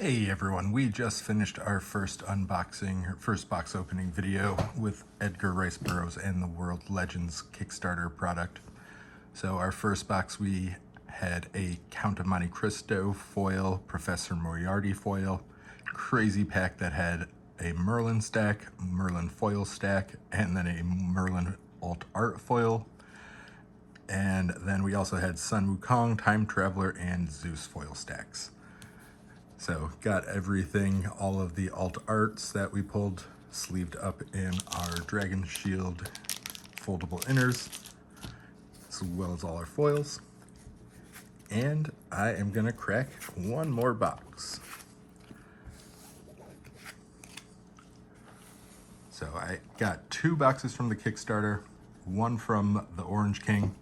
Hey everyone, we just finished our first box opening video with Edgar Rice Burroughs and the World Legends Kickstarter product. So our first box, we had a Count of Monte Cristo foil, Professor Moriarty foil, crazy pack that had a Merlin stack, Merlin foil stack, and then a Merlin alt art foil. And then we also had Sun Wukong, Time Traveler, and Zeus foil stacks. So got everything, all of the alt arts that we pulled sleeved up in our Dragon Shield foldable inners, as well as all our foils. And I am gonna crack one more box. So I got 2 boxes from the Kickstarter, one from the Orange King.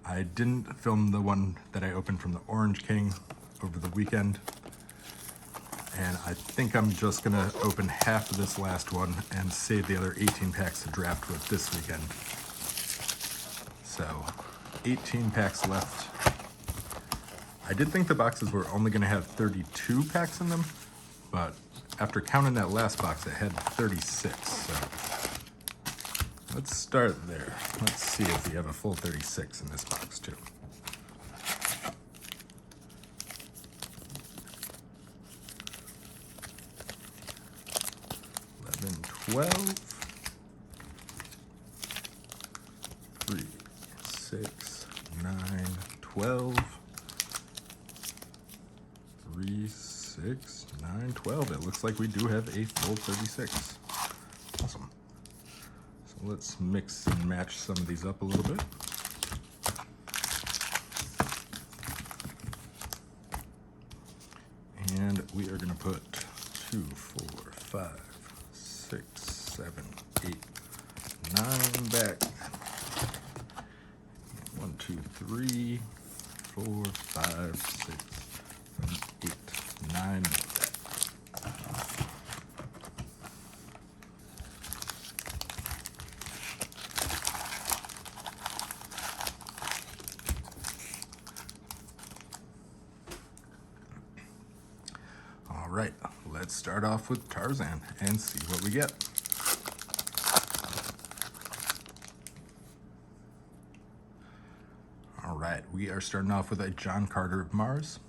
I didn't film the one that I opened from the Orange King over the weekend. And I think I'm just gonna open half of this last one and save the other 18 packs to draft with this weekend. So 18 packs left. I did think the boxes were only gonna have 32 packs in them, but after counting that last box, it had 36. So let's start there. Let's see if we have a full 36 in this box too. 12, 3, 6, 9, 12, 3, 6, 9, 12. It looks like we do have a full 36. Awesome. So let's mix and match some of these up a little bit. And we are going to put 2, 4, 5, 6, 7, 8, 9 back. 1, 2, 3, 4, 5, 6, 7, 8, 9 back. All right, let's start off with Tarzan and see what we get. All right, we are starting off with a John Carter of Mars.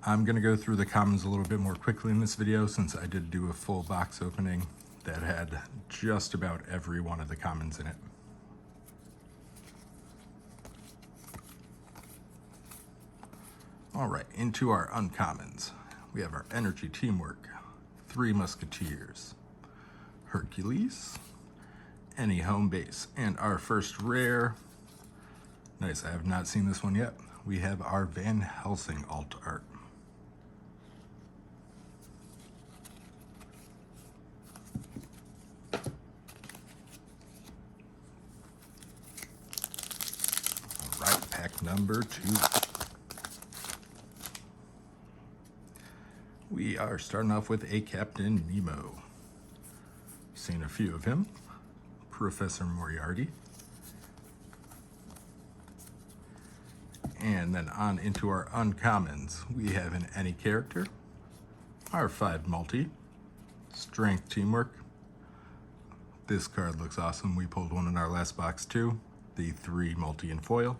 I'm gonna go through the commons a little bit more quickly in this video since I did do a full box opening that had just about every one of the commons in it. All right, into our uncommons. We have our Energy Teamwork, 3 Musketeers, Hercules, Any Home Base, and our first rare. Nice, I have not seen this one yet. We have our Van Helsing alt art. All right, pack number 2. We are starting off with a Captain Nemo. Seen a few of him. Professor Moriarty. And then on into our uncommons. We have an Any character, our 5 multi, Strength Teamwork. This card looks awesome. We pulled one in our last box too, the 3 multi and foil.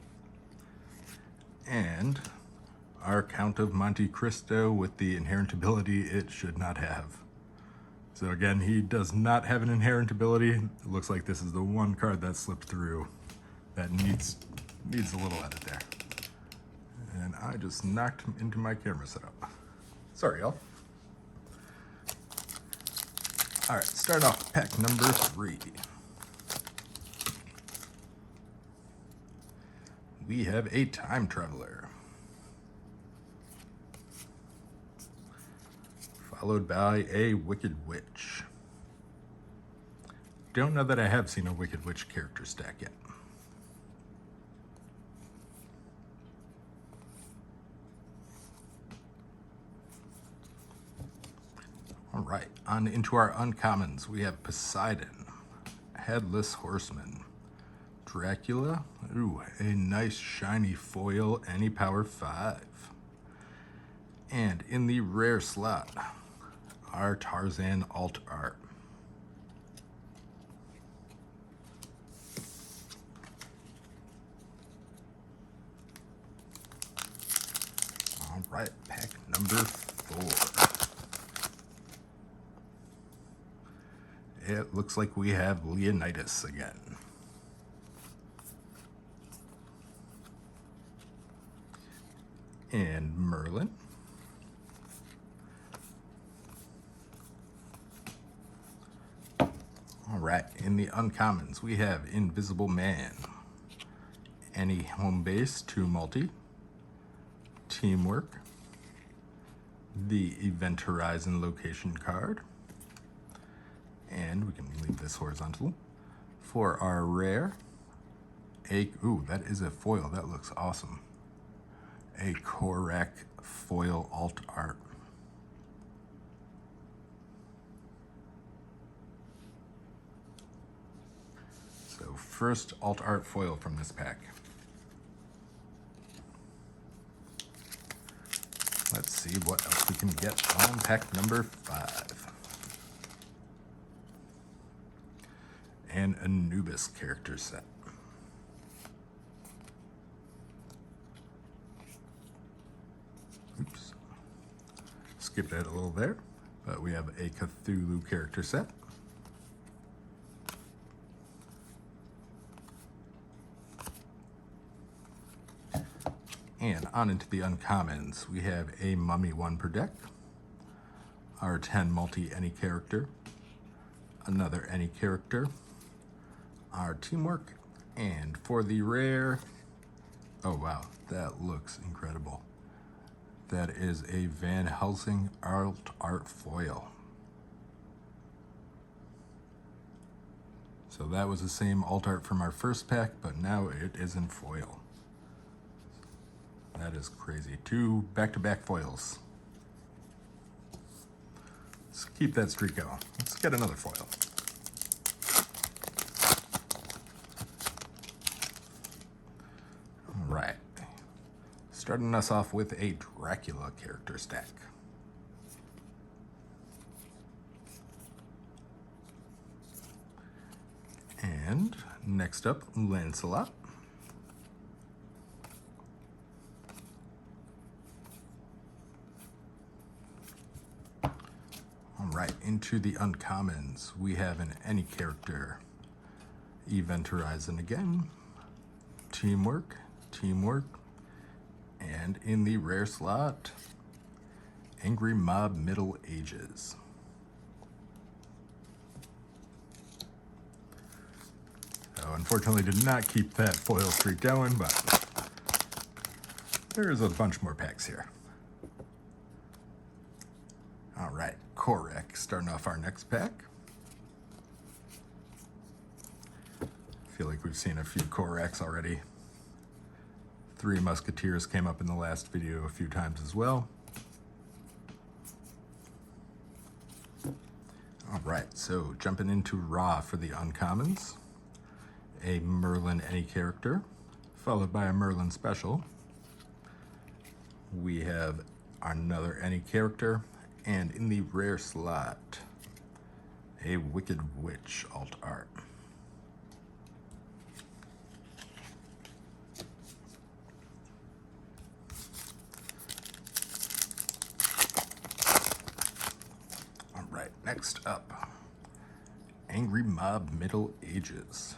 And our Count of Monte Cristo with the inherent ability it should not have. So again, he does not have an inherent ability. It looks like this is the one card that slipped through that needs a little edit there. And I just knocked him into my camera setup. Sorry, y'all. All right, start off pack number 3. We have a Time Traveler, followed by a Wicked Witch. Don't know that I have seen a Wicked Witch character stack yet. All right, on into our uncommons. We have Poseidon, Headless Horseman, Dracula, ooh, a nice shiny foil, Any Power 5. And in the rare slot, our Tarzan alt art. All right, pack number 4. It looks like we have Leonidas again. And Merlin. All right, in the uncommons, we have Invisible Man, Any Home Base, 2 multi, Teamwork, the Event Horizon location card, and we can leave this horizontal. For our rare, ooh, that is a foil, that looks awesome. A Korak foil alt art. So first alt art foil from this pack. Let's see what else we can get on pack number 5. An Anubis character set. Oops. Skipped ahead a little there, but we have a Cthulhu character set. And on into the uncommons, we have a Mummy 1 per deck, our 10 multi any character, another any character, our Teamwork, and for the rare, oh wow, that looks incredible. That is a Van Helsing alt art foil. So that was the same alt art from our first pack, but now it is in foil. That is crazy. 2 back-to-back foils. Let's keep that streak going. Let's get another foil. All right. Starting us off with a Dracula character stack. And next up, Lancelot. All right, into the uncommons, we have an any character, Event Horizon again, Teamwork, and in the rare slot, Angry Mob Middle Ages. So unfortunately did not keep that foil streak going, but there's a bunch more packs here. All right, Korak starting off our next pack. Feel like we've seen a few Koraks already. 3 Musketeers came up in the last video a few times as well. All right, so jumping into Raw for the uncommons. A Merlin any character, followed by a Merlin special. We have another any character, and in the rare slot, a Wicked Witch alt art. All right, next up, Angry Mob Middle Ages.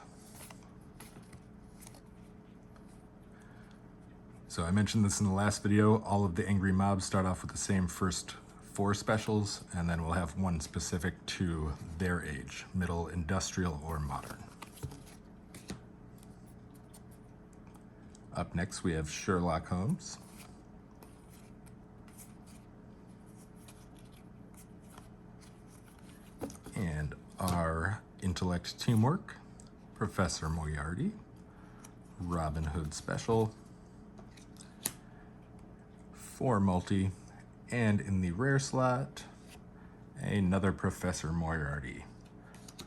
So I mentioned this in the last video, all of the Angry Mobs start off with the same first 4 specials, and then we'll have one specific to their age, middle, industrial, or modern. Up next we have Sherlock Holmes. And our intellect teamwork, Professor Moriarty, Robin Hood special, 4 multi, and in the rare slot, another Professor Moriarty.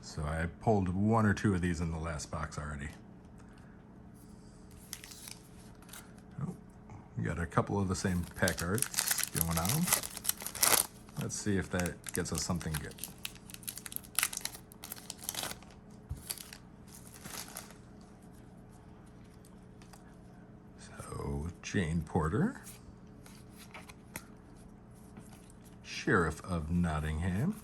So I pulled 1 or 2 of these in the last box already. Oh, we got a couple of the same pack arts. going on. Let's see if that gets us something good. So, Jane Porter, Sheriff of Nottingham,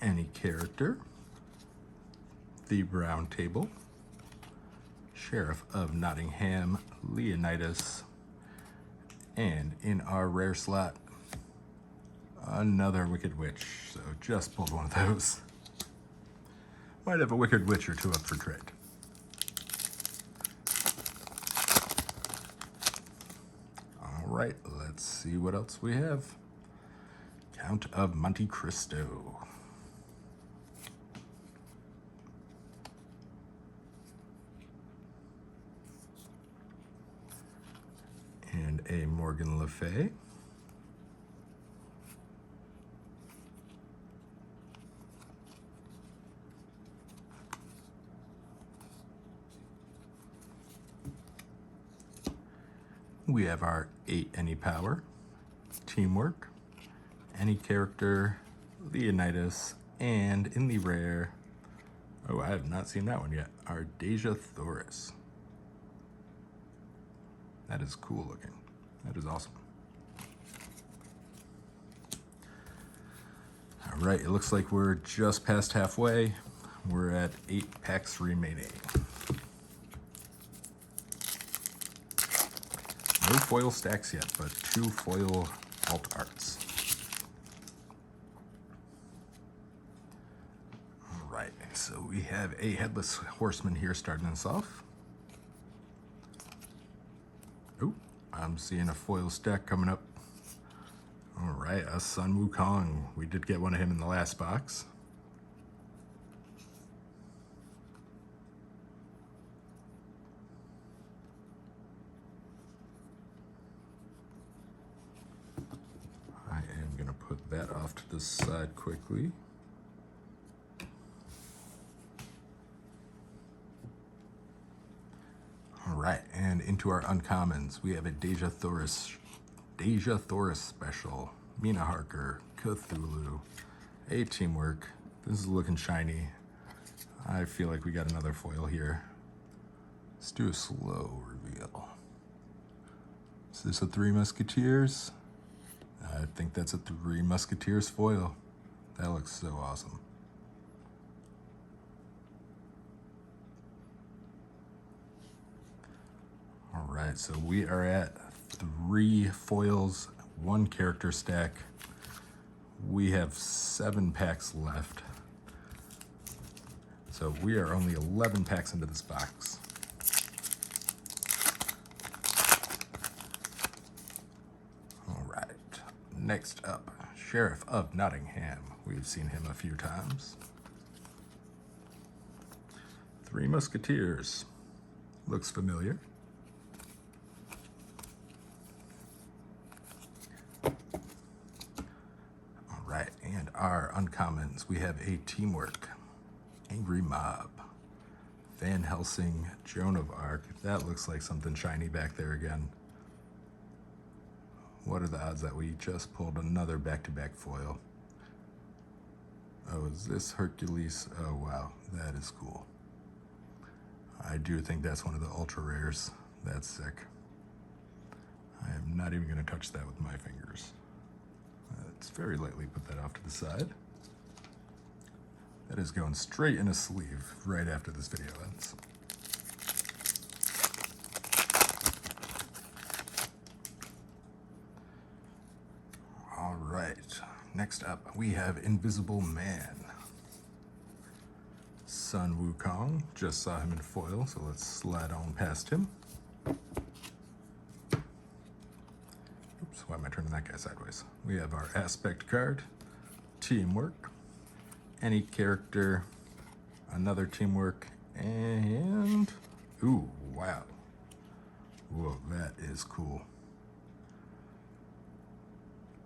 any character, the Round Table, Sheriff of Nottingham, Leonidas, and in our rare slot, another Wicked Witch. So just pulled one of those. Might have a Wicked Witch or two up for trade. All right, let's see what else we have. Count of Monte Cristo. And a Morgan Le Fay. We have our 8 Any Power, Teamwork, any character, Leonidas, and in the rare, oh, I have not seen that one yet, our Deja Thoris. That is cool looking. That is awesome. All right, it looks like we're just past halfway. We're at 8 packs remaining. No foil stacks yet, but 2 foil alt arts. All right, so we have a Headless Horseman here starting us off. Oh, I'm seeing a foil stack coming up. All right, a Sun Wukong. We did get one of him in the last box. I am going to put that off to the side quickly. All right, and into our uncommons, we have a Deja Thoris special, Mina Harker, Cthulhu, a Teamwork. This is looking shiny. I feel like we got another foil here. Let's do a slow reveal. Is this a 3 Musketeers? I think that's a 3 Musketeers foil. That looks so awesome. All right, so we are at 3 foils, 1 character stack. We have 7 packs left. So we are only 11 packs into this box. All right, next up, Sheriff of Nottingham. We've seen him a few times. 3 Musketeers. Looks familiar. And our uncommons, we have a Teamwork, Angry Mob, Van Helsing, Joan of Arc. That looks like something shiny back there again. What are the odds that we just pulled another back-to-back foil? Oh, is this Hercules? Oh, wow, that is cool. I do think that's one of the ultra rares. That's sick. I am not even going to touch that with my fingers. Let's very lightly put that off to the side. That is going straight in a sleeve right after this video ends. All right, next up we have Invisible Man. Sun Wukong, just saw him in foil, so let's slide on past him. Why am I turning that guy sideways? We have our Aspect card, Teamwork, any character, another Teamwork, and ooh, wow. Whoa, that is cool.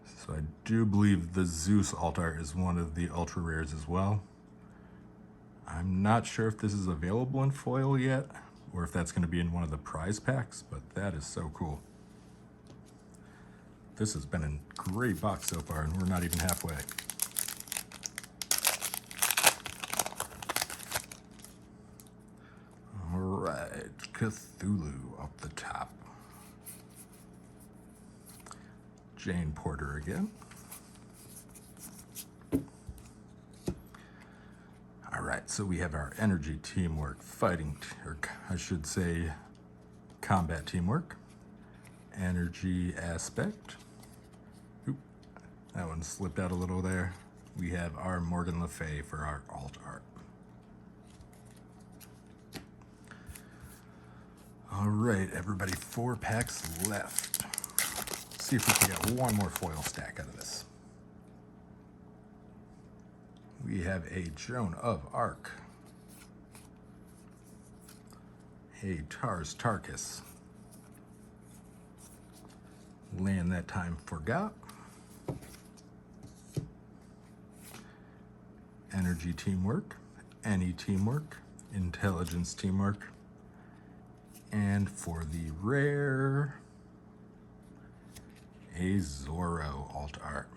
So I do believe the Zeus alt art is one of the ultra rares as well. I'm not sure if this is available in foil yet. or if that's going to be in one of the prize packs, but that is so cool. This has been a great box so far, and we're not even halfway. All right, Cthulhu up the top. Jane Porter again. All right, so we have our energy teamwork, fighting, or I should say combat teamwork, energy aspect. Oop, that one slipped out a little there. We have our Morgan Le Fay for our alt art. All right, everybody, 4 packs left. Let's see if we can get one more foil stack out of this. We have a Joan of Arc, a Tars Tarkas, Land That Time Forgot, Energy Teamwork, Any Teamwork, Intelligence Teamwork, and for the rare, a Zorro alt art.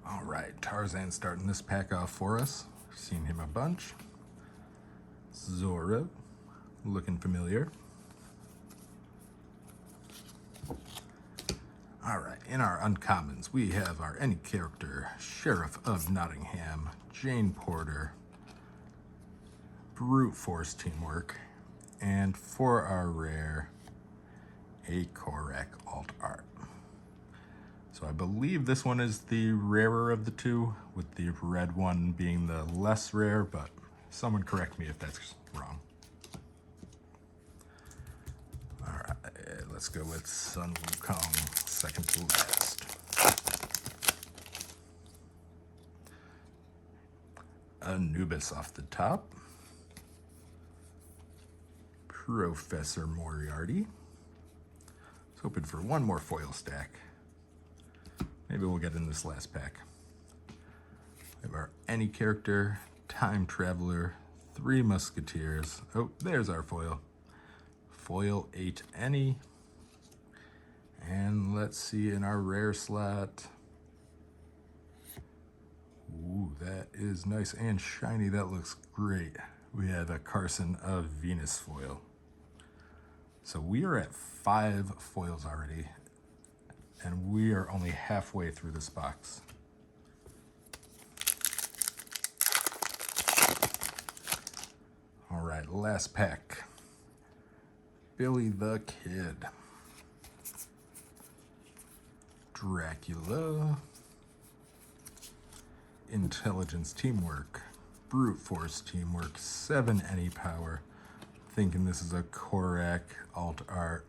All right, Tarzan starting this pack off for us. Seen him a bunch. Zorro, looking familiar. All right, in our uncommons, we have our any character, Sheriff of Nottingham, Jane Porter, Brute Force Teamwork, and for our rare, a Korak alt art. So I believe this one is the rarer of the two, with the red one being the less rare, but someone correct me if that's wrong. All right, let's go with Sun Wukong, second to last. Anubis off the top. Professor Moriarty. Let's hoping for one more foil stack. Maybe we'll get in this last pack. We have our any character, time traveler, 3 musketeers. Oh, there's our foil. Foil 8 any. And let's see in our rare slot. Ooh, that is nice and shiny. That looks great. We have a Carson of Venus foil. So we are at 5 foils already, and we are only halfway through this box. All right, last pack. Billy the Kid. Dracula. Intelligence Teamwork. Brute Force Teamwork. 7 any power. Thinking this is a Korak alt art.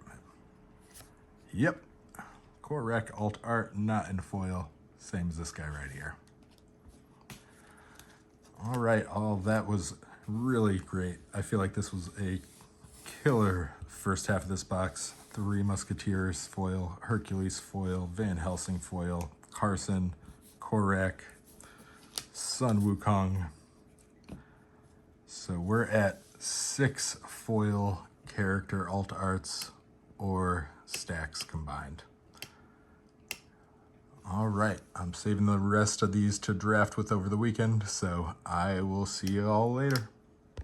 Yep. Korak alt art, not in foil. Same as this guy right here. All right, all that was really great. I feel like this was a killer first half of this box. 3 Musketeers foil, Hercules foil, Van Helsing foil, Carson, Korak, Sun Wukong. So we're at 6 foil character alt arts or stacks combined. All right, I'm saving the rest of these to draft with over the weekend, so I will see you all later.